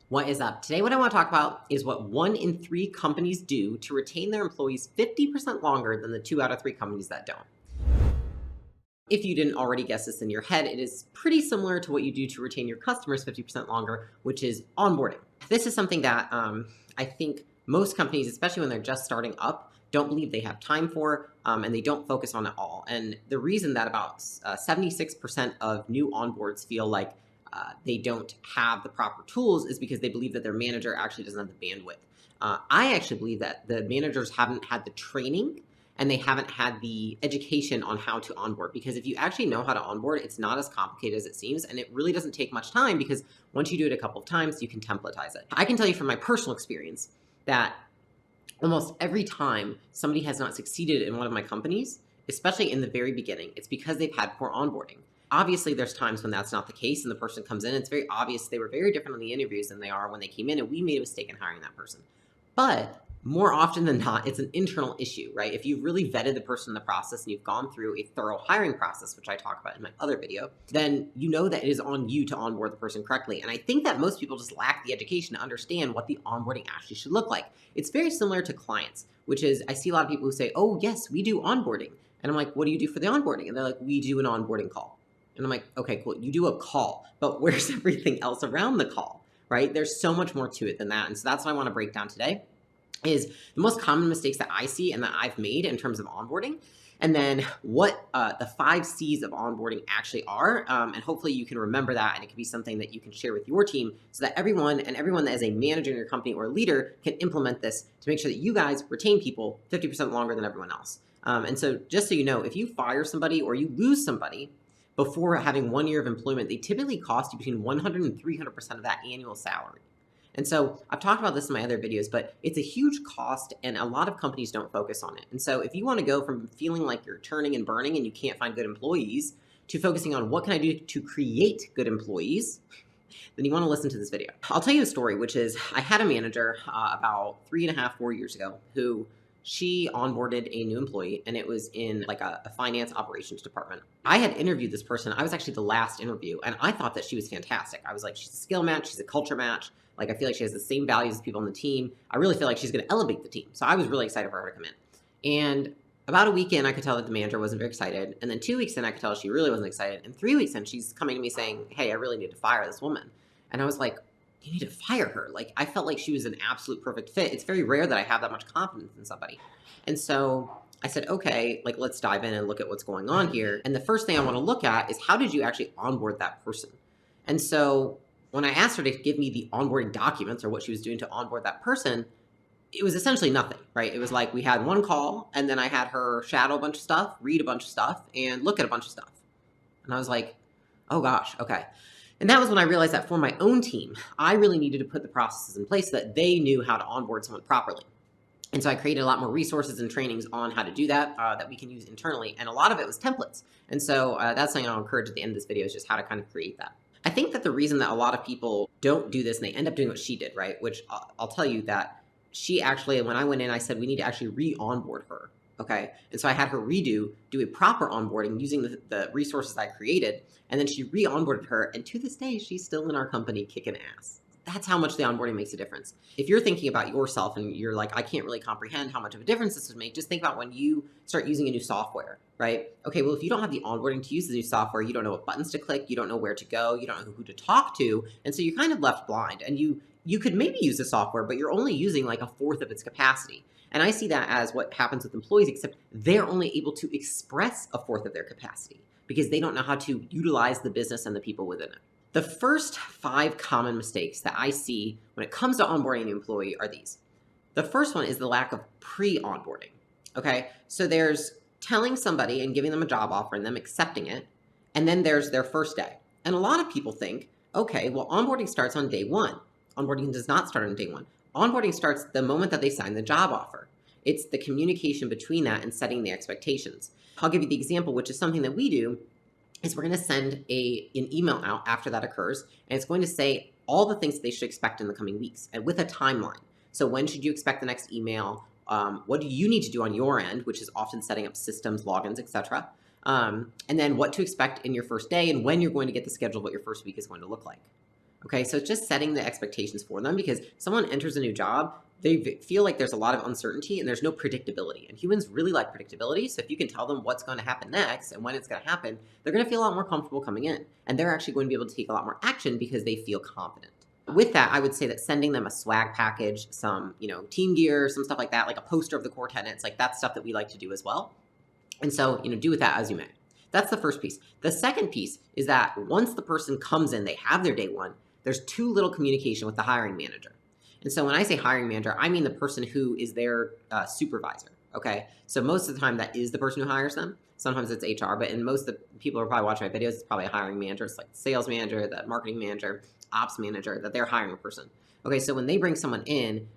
What is up? Today, what I want to talk about is what 1 in 3 companies do to retain their employees 50% longer than the 2 out of 3 companies that don't. If you didn't already guess this in your head, it is pretty similar to what you do to retain your customers 50% longer, which is onboarding. This is something that I think most companies, especially when they're just starting up, don't believe they have time for, and they don't focus on it all. And the reason that about 76% of new onboards feel like they don't have the proper tools is because they believe that their manager actually doesn't have the bandwidth. I actually believe that the managers haven't had the training and they haven't had the education on how to onboard. Because if you actually know how to onboard, it's not as complicated as it seems, and it really doesn't take much time because once you do it a couple of times, you can templatize it. I can tell you from my personal experience that almost every time somebody has not succeeded in one of my companies, especially in the very beginning, it's because they've had poor onboarding. Obviously, there's times when that's not the case and the person comes in, it's very obvious they were very different in the interviews than they are when they came in, and we made a mistake in hiring that person. But more often than not, it's an internal issue, right? If you've really vetted the person in the process and you've gone through a thorough hiring process, which I talk about in my other video, then you know that it is on you to onboard the person correctly. And I think that most people just lack the education to understand what the onboarding actually should look like. It's very similar to clients, which is I see a lot of people who say, oh, yes, we do onboarding. And I'm like, what do you do for the onboarding? And they're like, we do an onboarding call. And I'm like, okay, cool. You do a call, but where's everything else around the call, right? There's so much more to it than that. And so that's what I want to break down today is the most common mistakes that I see and that I've made in terms of onboarding, and then what the 5 C's of onboarding actually are. And hopefully you can remember that, and it can be something that you can share with your team so that everyone that is a manager in your company or a leader can implement this to make sure that you guys retain people 50% longer than everyone else. And so just so you know, if you fire somebody or you lose somebody before having 1 year of employment, they typically cost you between 100 and 300% of that annual salary. And so I've talked about this in my other videos, but it's a huge cost and a lot of companies don't focus on it. And so if you want to go from feeling like you're turning and burning and you can't find good employees to focusing on what can I do to create good employees, then you want to listen to this video. I'll tell you a story, which is I had a manager about 3.5, 4 years ago who she onboarded a new employee, and it was in like a finance operations department. I had interviewed this person. I was actually the last interview, and I thought that she was fantastic. I was like, she's a skill match, she's a culture match. Like, I feel like she has the same values as people on the team. I really feel like she's going to elevate the team. So I was really excited for her to come in. And about a week in, I could tell that the manager wasn't very excited. And then 2 weeks in, I could tell she really wasn't excited. And 3 weeks in, she's coming to me saying, hey, I really need to fire this woman. And I was like, you need to fire her. Like, I felt like she was an absolute perfect fit. It's very rare that I have that much confidence in somebody. And so I said, okay, like, let's dive in and look at what's going on here. And the first thing I want to look at is how did you actually onboard that person? And so when I asked her to give me the onboarding documents or what she was doing to onboard that person, it was essentially nothing, right? It was like we had one call and then I had her shadow a bunch of stuff, read a bunch of stuff, and look at a bunch of stuff. And I was like, oh gosh, okay. And that was when I realized that for my own team, I really needed to put the processes in place so that they knew how to onboard someone properly. And so I created a lot more resources and trainings on how to do that, that we can use internally. And a lot of it was templates. And so that's something I'll encourage at the end of this video is just how to kind of create that. I think that the reason that a lot of people don't do this and they end up doing what she did, right? Which I'll tell you that she actually, when I went in, I said, we need to actually re-onboard her. Okay. And so I had her do a proper onboarding using the resources I created. And then she re-onboarded her. And to this day, she's still in our company kicking ass. That's how much the onboarding makes a difference. If you're thinking about yourself and you're like, I can't really comprehend how much of a difference this would make, just think about when you start using a new software, right? Okay, well, if you don't have the onboarding to use the new software, you don't know what buttons to click, you don't know where to go, you don't know who to talk to, and so you're kind of left blind. And you could maybe use the software, but you're only using like 1/4 of its capacity. And I see that as what happens with employees, except they're only able to express 1/4 of their capacity because they don't know how to utilize the business and the people within it. The first 5 common mistakes that I see when it comes to onboarding an employee are these. The first one is the lack of pre-onboarding, okay? So there's telling somebody and giving them a job offer and them accepting it, and then there's their first day. And a lot of people think, okay, well, onboarding starts on day 1. Onboarding does not start on day 1. Onboarding starts the moment that they sign the job offer. It's the communication between that and setting the expectations. I'll give you the example, which is something that we do, is we're going to send an email out after that occurs, and it's going to say all the things that they should expect in the coming weeks and with a timeline. So when should you expect the next email? What do you need to do on your end, which is often setting up systems, logins, etc. And then what to expect in your first day and when you're going to get the schedule of what your first week is going to look like. Okay, so it's just setting the expectations for them, because someone enters a new job, they feel like there's a lot of uncertainty and there's no predictability. And humans really like predictability. So if you can tell them what's going to happen next and when it's going to happen, they're going to feel a lot more comfortable coming in. And they're actually going to be able to take a lot more action because they feel confident. With that, I would say that sending them a swag package, some, team gear, some stuff like that, like a poster of the core tenets, like that's stuff that we like to do as well. And so, do with that as you may. That's the first piece. The second piece is that once the person comes in, they have their day one, there's too little communication with the hiring manager. And so when I say hiring manager, I mean the person who is their supervisor, okay? So most of the time that is the person who hires them. Sometimes it's HR, but in most of the people who are probably watching my videos, it's probably a hiring manager. It's like the sales manager, the marketing manager, ops manager, that they're hiring a person. Okay, so when they bring someone in,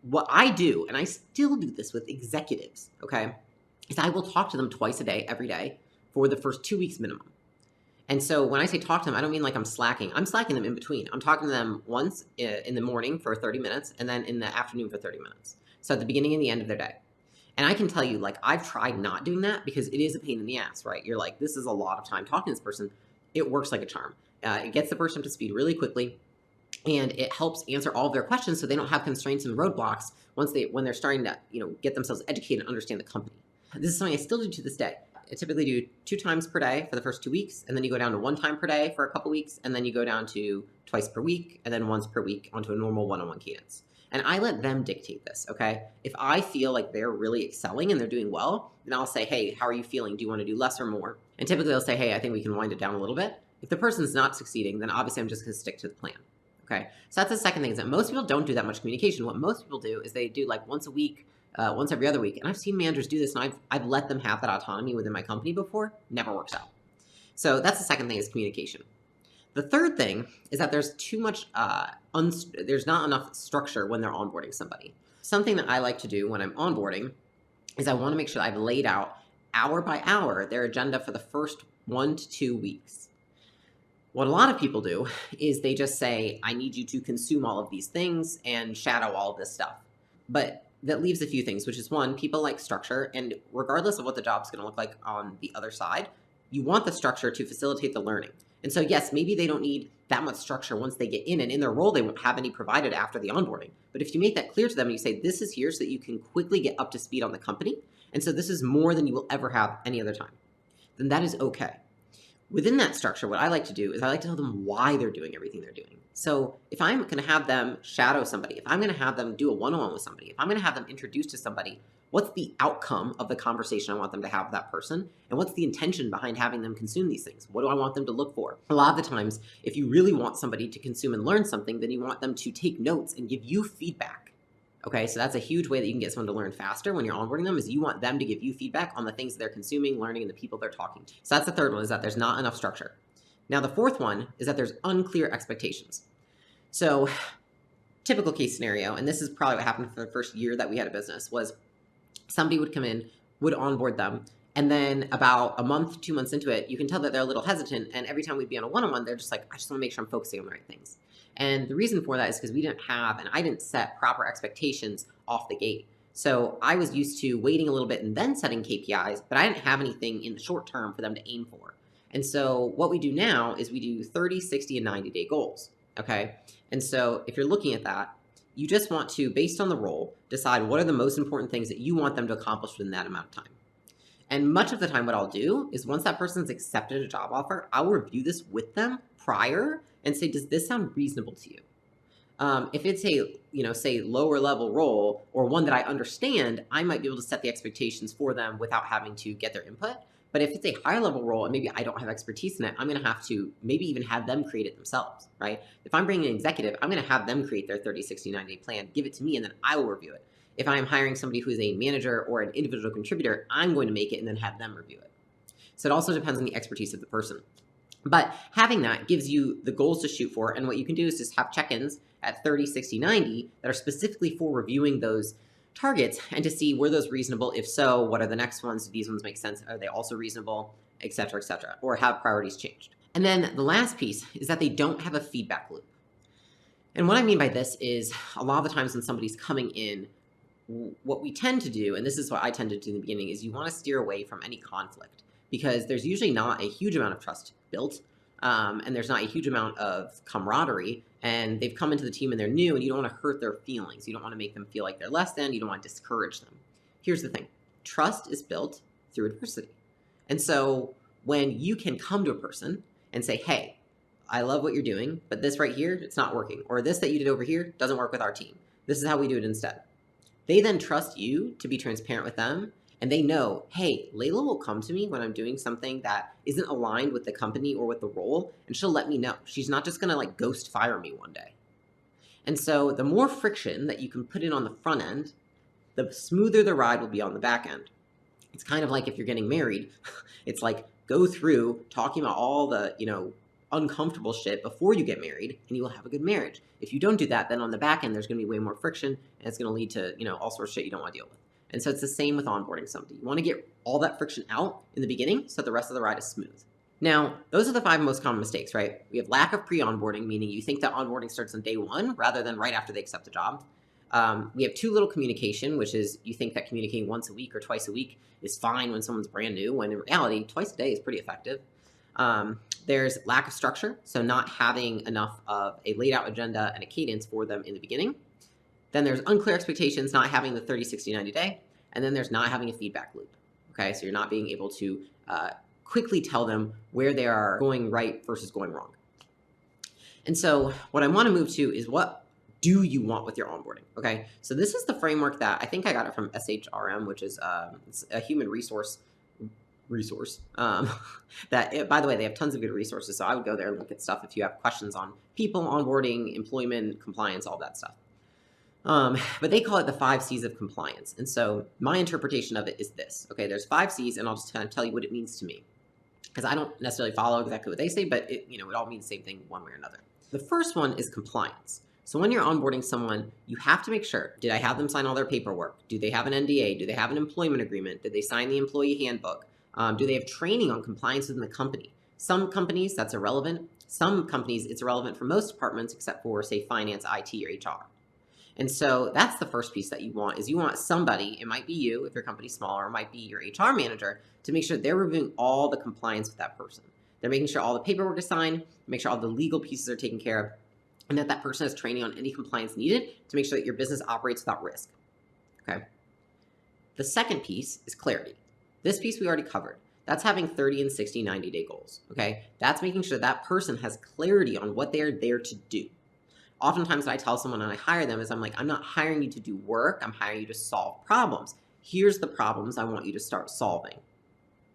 what I do, and I still do this with executives, okay, is I will talk to them twice a day, every day, for the first 2 weeks minimum. And so when I say talk to them, I don't mean like I'm slacking. I'm slacking them in between. I'm talking to them once in the morning for 30 minutes and then in the afternoon for 30 minutes. So at the beginning and the end of their day. And I can tell you, like, I've tried not doing that because it is a pain in the ass, right? You're like, this is a lot of time talking to this person. It works like a charm. It gets the person up to speed really quickly, and it helps answer all of their questions so they don't have constraints and roadblocks when they're starting to, get themselves educated and understand the company. This is something I still do to this day. I typically do 2 times per day for the first 2 weeks, and then you go down to 1 time per day for a couple weeks, and then you go down to twice per week, and then once per week onto a normal one-on-one cadence. And I let them dictate this, okay? If I feel like they're really excelling and they're doing well, then I'll say, hey, how are you feeling? Do you want to do less or more? And typically they'll say, hey, I think we can wind it down a little bit. If the person's not succeeding, then obviously I'm just going to stick to the plan, okay? So that's the second thing, is that most people don't do that much communication. What most people do is they do like once a week, once every other week. And I've seen managers do this, and I've let them have that autonomy within my company before. Never works out. So that's the second thing, is communication. The third thing is that there's too much, there's not enough structure when they're onboarding somebody. Something that I like to do when I'm onboarding is I want to make sure that I've laid out hour by hour their agenda for the first 1 to 2 weeks. What a lot of people do is they just say, I need you to consume all of these things and shadow all of this stuff. But that leaves a few things, which is, one, people like structure, and regardless of what the job's going to look like on the other side, you want the structure to facilitate the learning. And so, yes, maybe they don't need that much structure once they get in, and in their role, they won't have any provided after the onboarding. But if you make that clear to them and you say, this is here so that you can quickly get up to speed on the company, and so this is more than you will ever have any other time, then that is okay. Within that structure, what I like to do is I like to tell them why they're doing everything they're doing. So if I'm going to have them shadow somebody, if I'm going to have them do a one-on-one with somebody, if I'm going to have them introduced to somebody, what's the outcome of the conversation I want them to have with that person? And what's the intention behind having them consume these things? What do I want them to look for? A lot of the times, if you really want somebody to consume and learn something, then you want them to take notes and give you feedback. Okay, so that's a huge way that you can get someone to learn faster when you're onboarding them, is you want them to give you feedback on the things that they're consuming, learning, and the people they're talking to. So that's the third one, is that there's not enough structure. Now, the fourth one is that there's unclear expectations. So typical case scenario, and this is probably what happened for the first year that we had a business, was somebody would come in, would onboard them, and then about a month, 2 months into it, you can tell that they're a little hesitant, and every time we'd be on a one-on-one, they're just like, I just want to make sure I'm focusing on the right things. And the reason for that is because we didn't have, and I didn't set proper expectations off the gate. So I was used to waiting a little bit and then setting KPIs, but I didn't have anything in the short term for them to aim for. And so what we do now is we do 30, 60, and 90-day goals, okay? And so if you're looking at that, you just want to, based on the role, decide what are the most important things that you want them to accomplish within that amount of time. And much of the time what I'll do is, once that person's accepted a job offer, I'll review this with them prior and say, does this sound reasonable to you? If it's a, say lower level role, or one that I understand, I might be able to set the expectations for them without having to get their input. But if it's a higher level role and maybe I don't have expertise in it, I'm going to have to maybe even have them create it themselves, right? If I'm bringing an executive, I'm going to have them create their 30, 60, 90-day plan, give it to me, and then I will review it. If I'm hiring somebody who is a manager or an individual contributor, I'm going to make it and then have them review it. So it also depends on the expertise of the person. But having that gives you the goals to shoot for, and what you can do is just have check-ins at 30, 60, 90 that are specifically for reviewing those targets and to see, were those reasonable? If so, what are the next ones? Do these ones make sense? Are they also reasonable? Et cetera, or have priorities changed? And then the last piece is that they don't have a feedback loop. And what I mean by this is, a lot of the times when somebody's coming in, what we tend to do, and this is what I tend to do in the beginning, is you want to steer away from any conflict, because there's usually not a huge amount of trust built. and there's not a huge amount of camaraderie, and they've come into the team and they're new, and you don't want to hurt their feelings. You don't want to make them feel like they're less than. You don't want to discourage them. Here's the thing. Trust is built through adversity. And so when you can come to a person and say, hey, I love what you're doing, but this right here, it's not working. Or this that you did over here doesn't work with our team. This is how we do it instead. They then trust you to be transparent with them. And they know, hey, Layla will come to me when I'm doing something that isn't aligned with the company or with the role, and she'll let me know. She's not just gonna like ghost fire me one day. And so the more friction that you can put in on the front end, the smoother the ride will be on the back end. It's kind of like if you're getting married, it's like go through talking about all the, uncomfortable shit before you get married, and you will have a good marriage. If you don't do that, then on the back end, there's gonna be way more friction, and it's gonna lead to, all sorts of shit you don't wanna deal with. And so it's the same with onboarding somebody. You want to get all that friction out in the beginning so the rest of the ride is smooth. Now, those are the 5 most common mistakes, right? We have lack of pre-onboarding, meaning you think that onboarding starts on day 1 rather than right after they accept the job. We have too little communication, which is you think that communicating once a week or twice a week is fine when someone's brand new, when in reality, twice a day is pretty effective. There's lack of structure, so not having enough of a laid out agenda and a cadence for them in the beginning. Then there's unclear expectations, not having the 30, 60, 90 day. And then there's not having a feedback loop. Okay, so you're not being able to quickly tell them where they are going right versus going wrong. And so what I want to move to is what do you want with your onboarding? Okay, so this is the framework that I think I got it from SHRM, which is it's a human resource. That, by the way, they have tons of good resources. So I would go there and look at stuff if you have questions on people, onboarding, employment, compliance, all that stuff. But they call it the 5 C's of compliance. And so my interpretation of it is this. Okay, there's 5 C's, and I'll just kind of tell you what it means to me. Because I don't necessarily follow exactly what they say, but it all means the same thing one way or another. The first one is compliance. So when you're onboarding someone, you have to make sure, did I have them sign all their paperwork? Do they have an NDA? Do they have an employment agreement? Did they sign the employee handbook? Do they have training on compliance within the company? Some companies, that's irrelevant. Some companies, it's irrelevant for most departments except for, say, finance, IT, or HR. And so that's the first piece that you want, is you want somebody, it might be you if your company's small, or it might be your HR manager, to make sure they're reviewing all the compliance with that person. They're making sure all the paperwork is signed, make sure all the legal pieces are taken care of, and that person has training on any compliance needed to make sure that your business operates without risk. Okay. The second piece is clarity. This piece we already covered. That's having 30 and 60, 90-day goals. Okay. That's making sure that person has clarity on what they're there to do. Oftentimes what I tell someone when I hire them is I'm like, I'm not hiring you to do work. I'm hiring you to solve problems. Here's the problems I want you to start solving.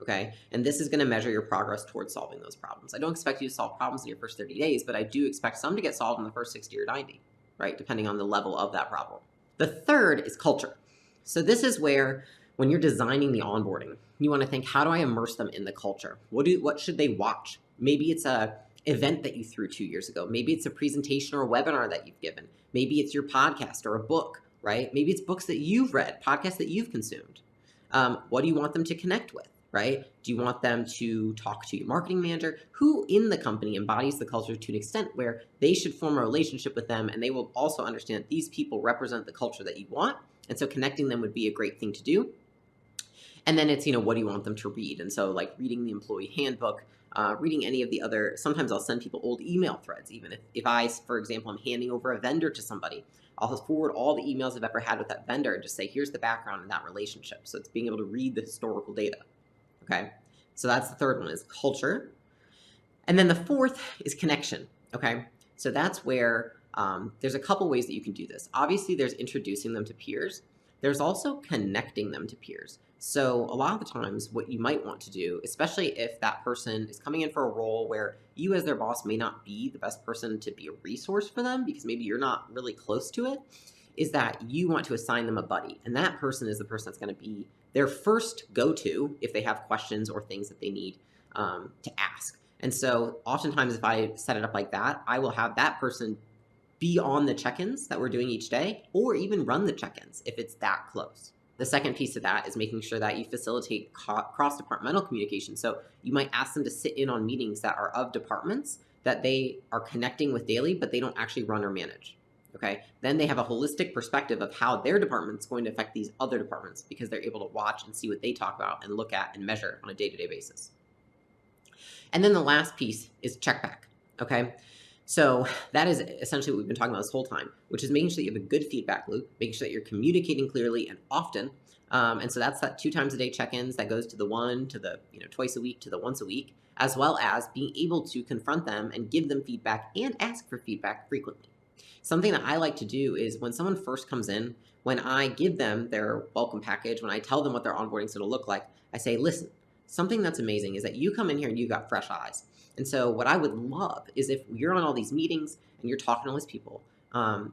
Okay. And this is going to measure your progress towards solving those problems. I don't expect you to solve problems in your first 30 days, but I do expect some to get solved in the first 60 or 90, right? Depending on the level of that problem. The third is culture. So this is where when you're designing the onboarding, you want to think, how do I immerse them in the culture? What should they watch? Maybe it's a event that you threw 2 years ago. Maybe it's a presentation or a webinar that you've given. Maybe it's your podcast or a book, right? Maybe it's books that you've read, podcasts that you've consumed. What do you want them to connect with, right? Do you want them to talk to your marketing manager? Who in the company embodies the culture to an extent where they should form a relationship with them, and they will also understand that these people represent the culture that you want, and so connecting them would be a great thing to do. And then it's, what do you want them to read? And so like reading the employee handbook, reading any of the other, sometimes I'll send people old email threads. Even if I, for example, I'm handing over a vendor to somebody, I'll forward all the emails I've ever had with that vendor and just say, here's the background in that relationship. So it's being able to read the historical data. Okay. So that's the third one, is culture. And then the fourth is connection. Okay. So that's where there's a couple ways that you can do this. Obviously there's introducing them to peers. There's also connecting them to peers. So a lot of the times what you might want to do, especially if that person is coming in for a role where you as their boss may not be the best person to be a resource for them because maybe you're not really close to it, is that you want to assign them a buddy. And that person is the person that's going to be their first go-to if they have questions or things that they need to ask. And so oftentimes if I set it up like that, I will have that person be on the check-ins that we're doing each day, or even run the check-ins if it's that close. The second piece of that is making sure that you facilitate cross-departmental communication. So you might ask them to sit in on meetings that are of departments that they are connecting with daily, but they don't actually run or manage. Okay. Then they have a holistic perspective of how their department is going to affect these other departments, because they're able to watch and see what they talk about and look at and measure on a day-to-day basis. And then the last piece is check back. Okay. So that is essentially what we've been talking about this whole time, which is making sure that you have a good feedback loop, making sure that you're communicating clearly and often. And so that's that 2 times a day check-ins that goes to the one, to the twice a week, to the once a week, as well as being able to confront them and give them feedback and ask for feedback frequently. Something that I like to do is when someone first comes in, when I give them their welcome package, when I tell them what their onboarding is going to look like, I say, listen, something that's amazing is that you come in here and you got fresh eyes. And so what I would love is if you're on all these meetings and you're talking to all these people,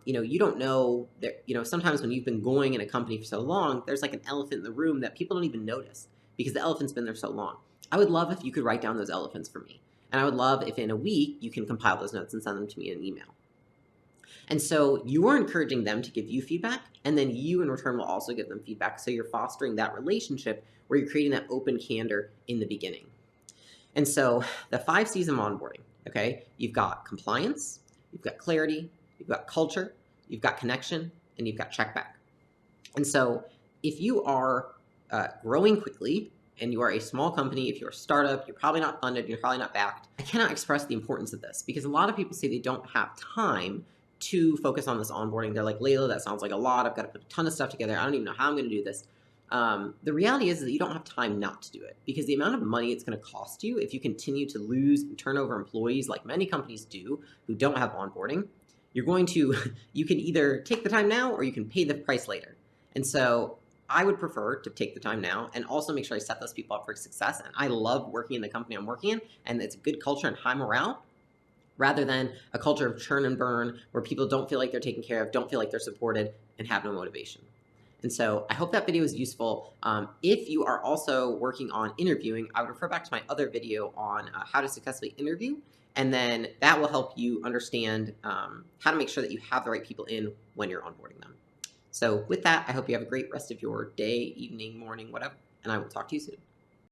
you don't know that, sometimes when you've been going in a company for so long, there's like an elephant in the room that people don't even notice because the elephant's been there so long. I would love if you could write down those elephants for me. And I would love if in a week you can compile those notes and send them to me in an email. And so you are encouraging them to give you feedback, and then you in return will also give them feedback. So you're fostering that relationship where you're creating that open candor in the beginning. And so the 5 C's of onboarding, okay, you've got compliance, you've got clarity, you've got culture, you've got connection, and you've got check back. And so if you are growing quickly and you are a small company, if you're a startup, you're probably not funded, you're probably not backed, I cannot express the importance of this because a lot of people say they don't have time to focus on this onboarding. They're like, Layla, that sounds like a lot. I've got to put a ton of stuff together. I don't even know how I'm going to do this. The reality is that you don't have time not to do it because the amount of money it's going to cost you if you continue to lose and turn over employees like many companies do who don't have onboarding, you can either take the time now or you can pay the price later. And so I would prefer to take the time now and also make sure I set those people up for success. And I love working in the company I'm working in, and it's a good culture and high morale, rather than a culture of churn and burn where people don't feel like they're taken care of, don't feel like they're supported, and have no motivation. And so I hope that video is useful. If you are also working on interviewing, I would refer back to my other video on how to successfully interview. And then that will help you understand how to make sure that you have the right people in when you're onboarding them. So with that, I hope you have a great rest of your day, evening, morning, whatever, and I will talk to you soon.